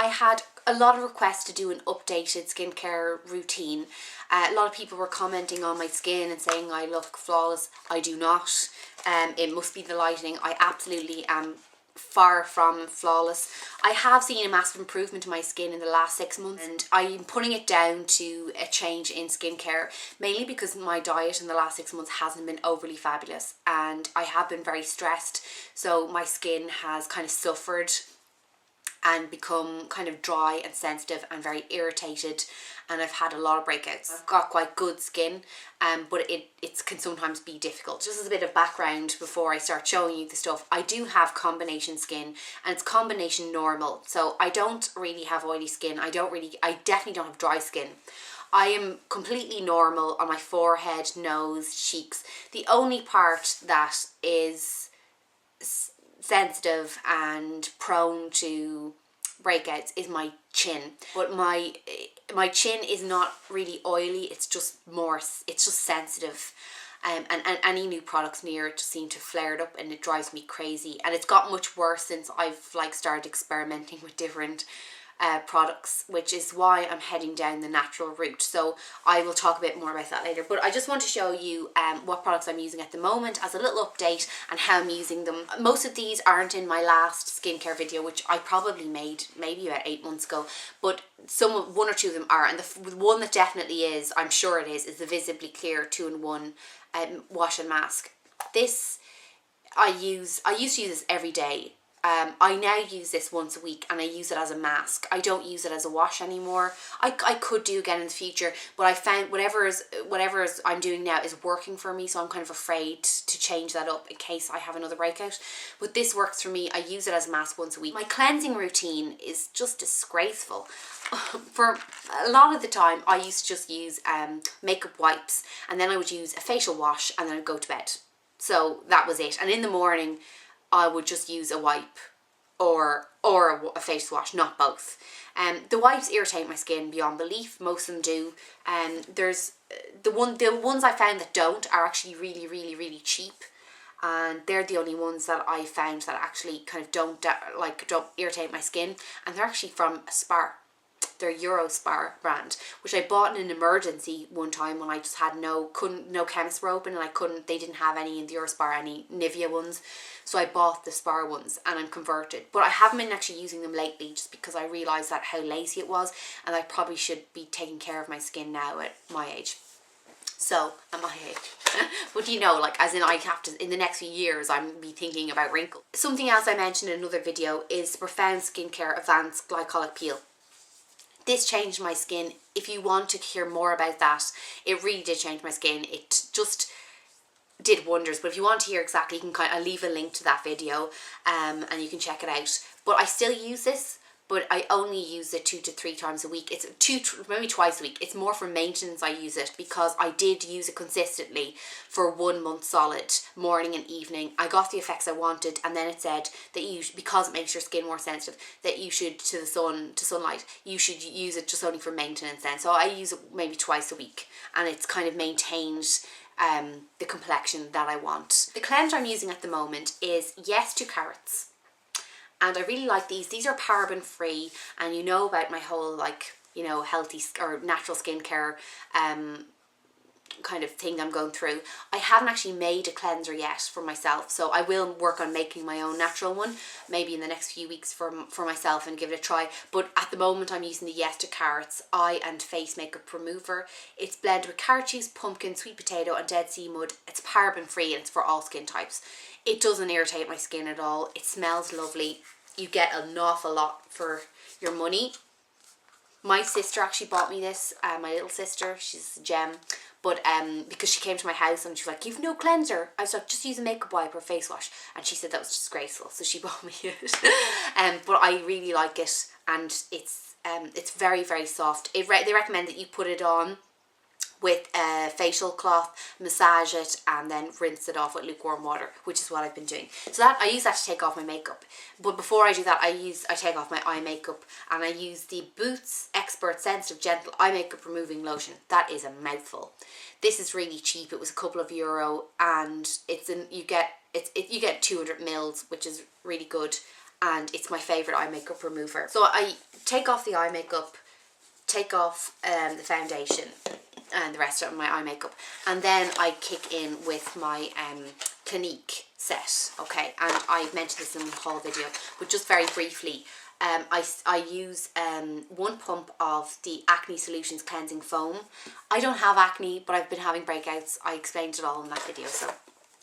I had a lot of requests to do an updated skincare routine. A lot of people were commenting on my skin and saying I look flawless. I do not. It must be the lighting. I absolutely am far from flawless. I have seen a massive improvement in my skin in the last 6 months, and I'm putting it down to a change in skincare, mainly because my diet in the last 6 months hasn't been overly fabulous, and I have been very stressed, so my skin has kind of suffered and become kind of dry and sensitive and very irritated, and I've had a lot of breakouts. I've got quite good skin, but it can sometimes be difficult. Just as a bit of background before I start showing you the stuff, I do have combination skin, and it's combination normal, so I don't really have oily skin. I definitely don't have dry skin. I am completely normal on my forehead, nose, cheeks. The only part that is sensitive and prone to breakouts is my chin, but my chin is not really oily, it's just sensitive, and any new products near it just seem to flare it up, and it drives me crazy. And it's got much worse since I've like started experimenting with different products, which is why I'm heading down the natural route. So I will talk a bit more about that later, but I just want to show you what products I'm using at the moment as a little update and how I'm using them. Most of these aren't in my last skincare video, which I probably made maybe about 8 months ago, but one or two of them are, and the one that definitely is, I'm sure it is the Visibly Clear 2-in-1 wash and mask. This I used to use this every day. I now use this once a week, and I use it as a mask. I don't use it as a wash anymore. I could do again in the future, but I found whatever I'm doing now is working for me, so I'm kind of afraid to change that up in case I have another breakout. But this works for me. I use it as a mask once a week. My cleansing routine is just disgraceful. For a lot of the time, I used to just use makeup wipes, and then I would use a facial wash, and then I'd go to bed. So that was it. And in the morning, I would just use a wipe or a face wash, not both. The wipes irritate my skin beyond belief. Most of them do. There's the ones I found that don't are actually really, really, really cheap, and they're the only ones that I found that actually kind of don't irritate my skin, and they're actually from a Spar. Their Eurospar brand, which I bought in an emergency one time when I just had no chemists were open, and they didn't have any in the Eurospar, any Nivea ones, so I bought the Spar ones, and I'm converted. But I haven't been actually using them lately, just because I realised that how lazy it was, and I probably should be taking care of my skin now at my age. So, at my age. But you know, like, as in I have to, in the next few years, I'm be thinking about wrinkles. Something else I mentioned in another video is Profound Skincare Advanced Glycolic Peel. This changed my skin. If you want to hear more about that, it really did change my skin. It just did wonders. But if you want to hear exactly, I'll leave a link to that video, and you can check it out. But I still use this, but I only use it 2 to 3 times a week. It's maybe twice a week. It's more for maintenance I use it, because I did use it consistently for 1 month solid, morning and evening. I got the effects I wanted, and then it said that because it makes your skin more sensitive, that you should, to sunlight, you should use it just only for maintenance then. So I use it maybe twice a week, and it's kind of maintained the complexion that I want. The cleanser I'm using at the moment is Yes to Carrots. And I really like these. These are paraben free, and you know about my whole, like, you know, healthy or natural skincare kind of thing I'm going through. I haven't actually made a cleanser yet for myself, so I will work on making my own natural one maybe in the next few weeks for myself and give it a try. But at the moment I'm using the Yes to Carrots Eye and Face Makeup Remover. It's blended with carrot juice, pumpkin, sweet potato and Dead Sea Mud. It's paraben free, and it's for all skin types. It doesn't irritate my skin at all. It smells lovely. You get an awful lot for your money. My sister actually bought me this, my little sister, she's a gem. But because she came to my house and she was like, "You've no cleanser." I was like, "Just use a makeup wipe or face wash." And she said that was disgraceful, so she bought me it. But I really like it, and it's very, very soft. They recommend that you put it on with a facial cloth, massage it, and then rinse it off with lukewarm water, which is what I've been doing. So that I use that to take off my makeup. But before I do that, I take off my eye makeup, and I use the Boots Expert Sensitive Gentle Eye Makeup Removing Lotion. That is a mouthful. This is really cheap. It was a couple of euro, and you get 200 mils, which is really good. and it's my favourite eye makeup remover. So I take off the eye makeup, take off the foundation and the rest of my eye makeup, and then I kick in with my Clinique set, okay? And I mentioned this in the whole video, but just very briefly, I use 1 pump of the Acne Solutions Cleansing Foam. I don't have acne, but I've been having breakouts. I explained it all in that video, so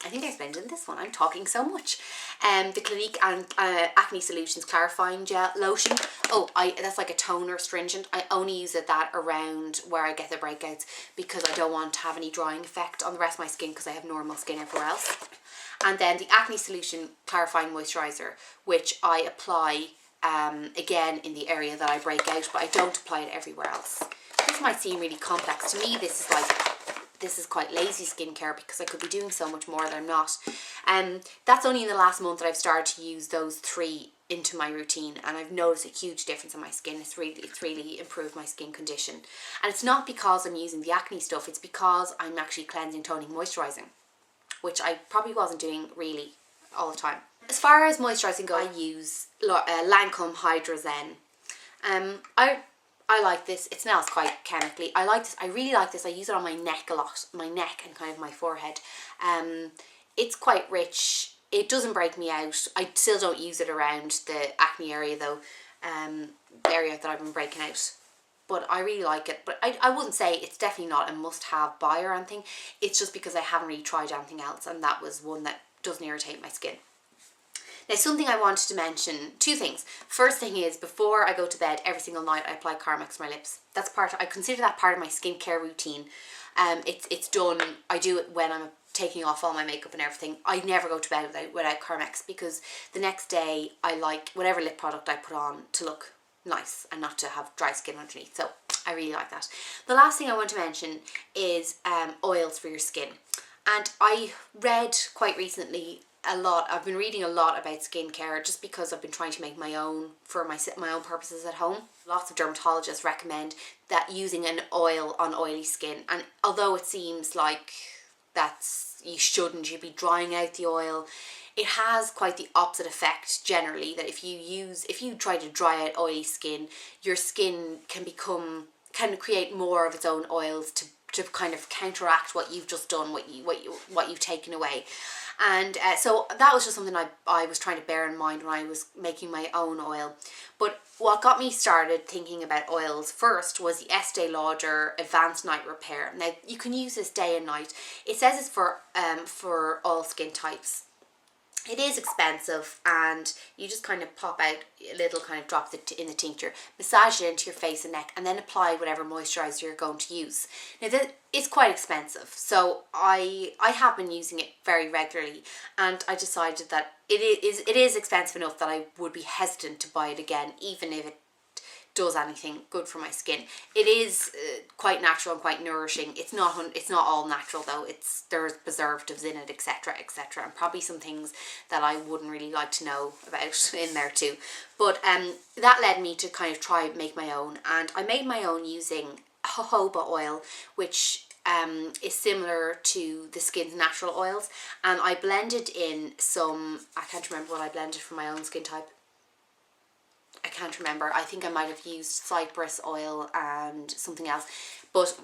I think I explained it in this one. I'm talking so much. The Clinique and Acne Solutions Clarifying Gel Lotion. Oh, that's like a toner astringent. I only use that around where I get the breakouts because I don't want to have any drying effect on the rest of my skin because I have normal skin everywhere else. And then the Acne Solution Clarifying Moisturizer, which I apply again in the area that I break out, but I don't apply it everywhere else. This might seem really complex. To me, this is quite lazy skincare because I could be doing so much more that I'm not. That's only in the last month that I've started to use those 3 into my routine, and I've noticed a huge difference in my skin. It's really improved my skin condition. And it's not because I'm using the acne stuff, it's because I'm actually cleansing, toning, moisturizing, which I probably wasn't doing really all the time. As far as moisturizing goes, I use Lancome Hydra Zen. I like this. It smells quite chemically. I like this. I really like this. I use it on my neck a lot. My neck and kind of my forehead. It's quite rich. It doesn't break me out. I still don't use it around the acne area though. The area that I've been breaking out. But I really like it. But I wouldn't say it's definitely not a must-have buy or anything. It's just because I haven't really tried anything else, and that was one that doesn't irritate my skin. Now, something I wanted to mention, 2 things. First thing is, before I go to bed every single night, I apply Carmex to my lips. That's I consider that part of my skincare routine. It's done. I do it when I'm taking off all my makeup and everything. I never go to bed without Carmex because the next day I like whatever lip product I put on to look nice and not to have dry skin underneath. So I really like that. The last thing I want to mention is oils for your skin. And I read quite recently I've been reading a lot about skincare just because I've been trying to make my own for my own purposes at home. Lots of dermatologists recommend that using an oil on oily skin, and although it seems like you'd be drying out the oil, it has quite the opposite effect generally, that if you try to dry out oily skin, your skin can create more of its own oils to kind of counteract what you've just done, what you've taken away. And so that was just something I was trying to bear in mind when I was making my own oil. But what got me started thinking about oils first was the Estee Lauder Advanced Night Repair. Now, you can use this day and night. It says it's for all skin types. It is expensive, and you just kind of pop out a little kind of drop in the tincture, massage it into your face and neck, and then apply whatever moisturizer you're going to use. Now, it's quite expensive, so I have been using it very regularly, and I decided that it is expensive enough that I would be hesitant to buy it again, even if it does anything good for my skin. It is quite natural and quite nourishing. It's not all natural though. There's preservatives in it, etc., etc., and probably some things that I wouldn't really like to know about in there too. But that led me to kind of try make my own, and I made my own using jojoba oil, which is similar to the Skin's natural oils, and I blended in some, I can't remember what I blended for my own skin type. I can't remember. I think I might have used cypress oil and something else, but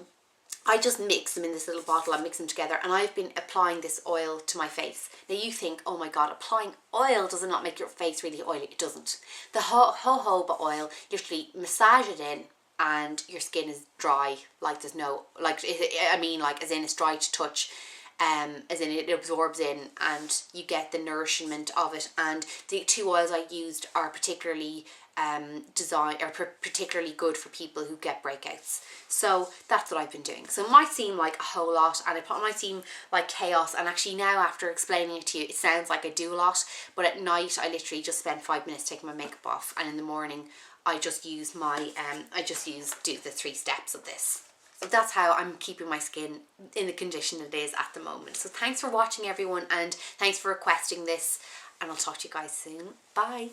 I just mix them in this little bottle. I mix them together, and I've been applying this oil to my face. Now you think, oh my god, applying oil does not make your face really oily. It doesn't. The jojoba oil, literally massage it in, and your skin is dry, like there's no, like as in it's dry to touch. As in it absorbs in, and you get the nourishment of it. And the 2 oils I used are particularly particularly good for people who get breakouts. So that's what I've been doing. So it might seem like a whole lot, and it might seem like chaos, and actually now after explaining it to you, it sounds like I do a lot, but at night I literally just spend 5 minutes taking my makeup off, and in the morning I just use do the 3 steps of this. So that's how I'm keeping my skin in the condition it is at the moment. So thanks for watching everyone, and thanks for requesting this, and I'll talk to you guys soon. Bye.